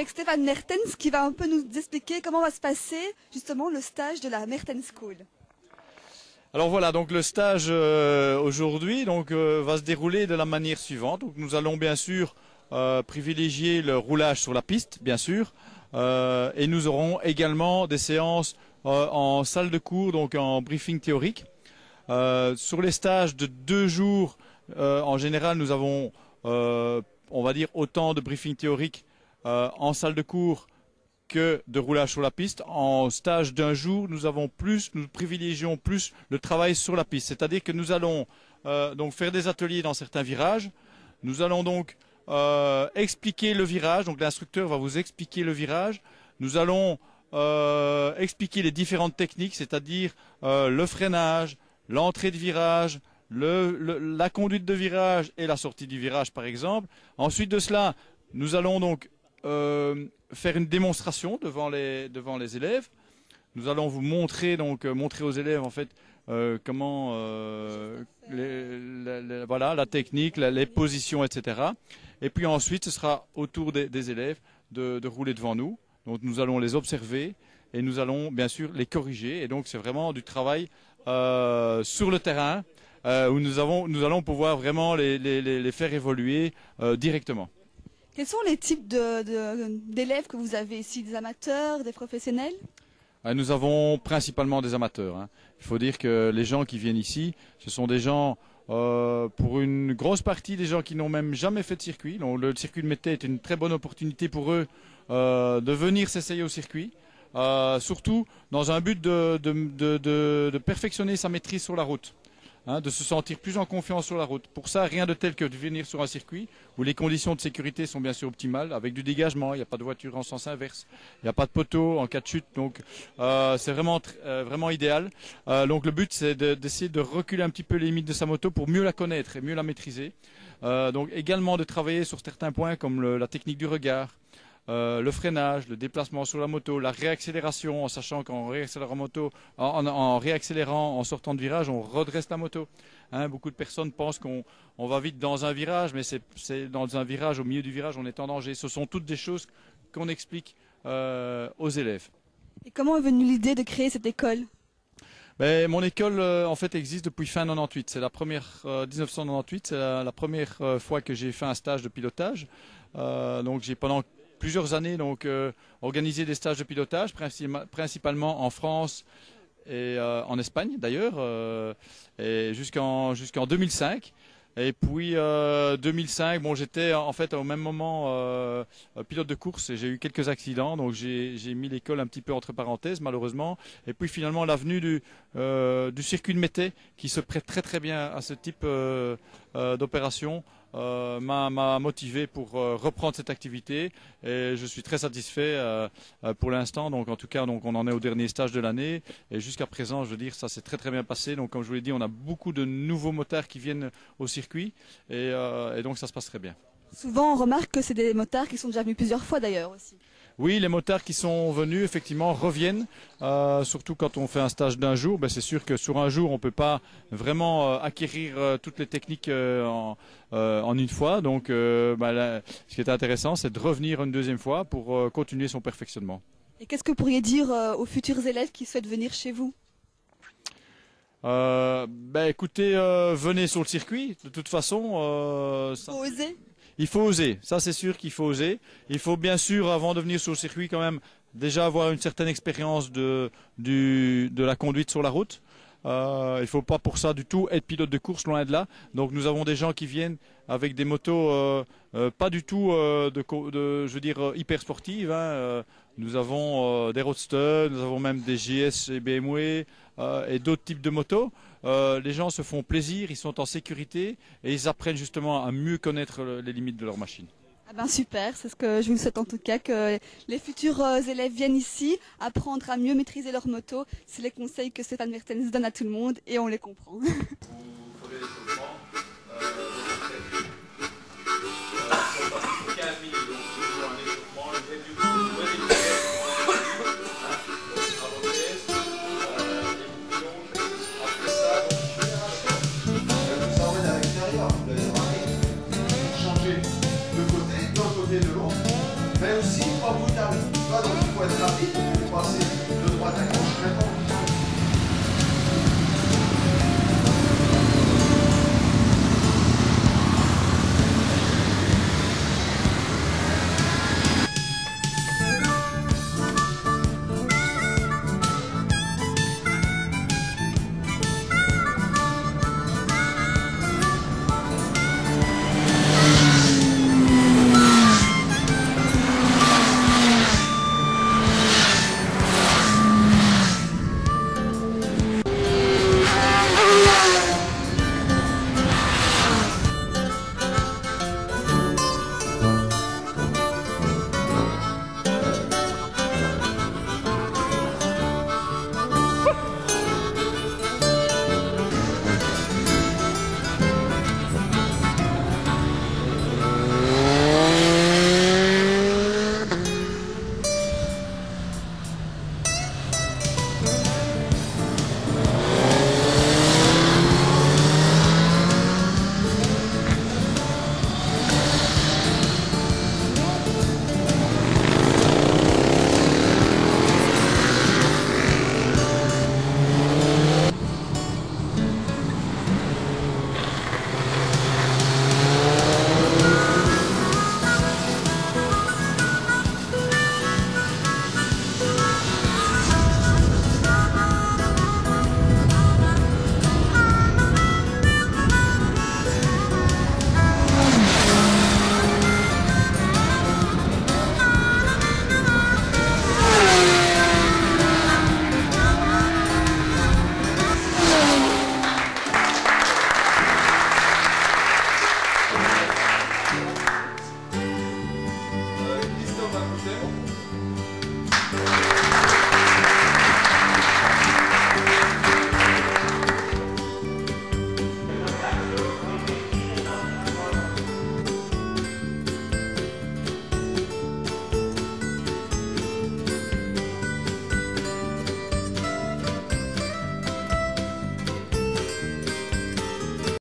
avec Stéphane Mertens qui va un peu nous expliquer comment va se passer justement le stage de la Mertens School. Alors voilà, donc le stage aujourd'hui va se dérouler de la manière suivante. Donc nous allons bien sûr privilégier le roulage sur la piste, bien sûr, et nous aurons également des séances en salle de cours, donc en briefing théorique. Sur les stages de 2 jours, en général, nous avons, on va dire, autant de briefing théorique en salle de cours que de roulage sur la piste. En stage d'un jour, nous privilégions plus le travail sur la piste. C'est-à-dire que nous allons donc faire des ateliers dans certains virages. Nous allons donc expliquer le virage. Donc l'instructeur va vous expliquer le virage. Nous allons expliquer les différentes techniques, c'est-à-dire le freinage, l'entrée de virage, la conduite de virage et la sortie du virage par exemple. Ensuite de cela, nous allons donc faire une démonstration devant les élèves. Nous allons vous montrer montrer aux élèves en fait comment voilà la technique, les positions, etc. Et puis ensuite, ce sera au tour des élèves de rouler devant nous. Donc nous allons les observer et nous allons bien sûr les corriger. Et donc c'est vraiment du travail sur le terrain où nous allons pouvoir vraiment les faire évoluer directement. Quels sont les types d'élèves que vous avez ici? Des amateurs, des professionnels? Nous avons principalement des amateurs. Il faut dire que les gens qui viennent ici, ce sont des gens, pour une grosse partie, des gens qui n'ont même jamais fait de circuit. Donc, le circuit de Mété est une très bonne opportunité pour eux de venir s'essayer au circuit. Surtout dans un but de perfectionner sa maîtrise sur la route. De se sentir plus en confiance sur la route. Pour ça, rien de tel que de venir sur un circuit où les conditions de sécurité sont bien sûr optimales, avec du dégagement, il n'y a pas de voiture en sens inverse, il n'y a pas de poteau en cas de chute, donc c'est vraiment idéal. Donc le but c'est d'essayer de reculer un petit peu les limites de sa moto pour mieux la connaître et mieux la maîtriser. Donc également de travailler sur certains points comme la technique du regard, le freinage, le déplacement sur la moto, la réaccélération, en sachant qu'en en réaccélérant, en sortant de virage, on redresse la moto. Beaucoup de personnes pensent qu'on va vite dans un virage, mais c'est dans un virage, au milieu du virage, on est en danger. Ce sont toutes des choses qu'on explique aux élèves. Et comment est venue l'idée de créer cette école? Mon école en fait existe depuis fin 98. C'est la première 1998, c'est la première fois que j'ai fait un stage de pilotage. Donc j'ai pendant plusieurs années organisé des stages de pilotage, principalement en France et en Espagne d'ailleurs, et jusqu'en 2005. Et puis 2005, j'étais en fait au même moment pilote de course et j'ai eu quelques accidents, donc j'ai mis l'école un petit peu entre parenthèses malheureusement. Et puis finalement l'avenue du circuit de Mété, qui se prête très très bien à ce type d'opération, m'a motivé pour reprendre cette activité et je suis très satisfait pour l'instant. Donc en tout cas, on en est au dernier stage de l'année et jusqu'à présent, je veux dire, ça s'est très très bien passé. Donc comme je vous l'ai dit, on a beaucoup de nouveaux motards qui viennent au circuit et donc ça se passe très bien. Souvent, on remarque que c'est des motards qui sont déjà venus plusieurs fois d'ailleurs aussi. Oui, les motards qui sont venus effectivement reviennent, surtout quand on fait un stage d'un jour. C'est sûr que sur un jour, on ne peut pas vraiment acquérir toutes les techniques en une fois. Donc ce qui est intéressant, c'est de revenir une deuxième fois pour continuer son perfectionnement. Et qu'est-ce que vous pourriez dire aux futurs élèves qui souhaitent venir chez vous? Écoutez, venez sur le circuit. De toute façon, Faut oser. Il faut oser, ça c'est sûr qu'il faut oser. Il faut bien sûr, avant de venir sur le circuit, quand même déjà avoir une certaine expérience de la conduite sur la route. Il ne faut pas pour ça du tout être pilote de course, loin de là. Donc nous avons des gens qui viennent avec des motos pas du tout je veux dire hyper sportives. Nous avons des roadsters, nous avons même des GS et BMW et d'autres types de motos. Les gens se font plaisir, ils sont en sécurité et ils apprennent justement à mieux connaître les limites de leur machine. Ah super, c'est ce que je vous souhaite en tout cas, que les futurs élèves viennent ici apprendre à mieux maîtriser leur moto. C'est les conseils que Stéphane Mertens donne à tout le monde et on les comprend.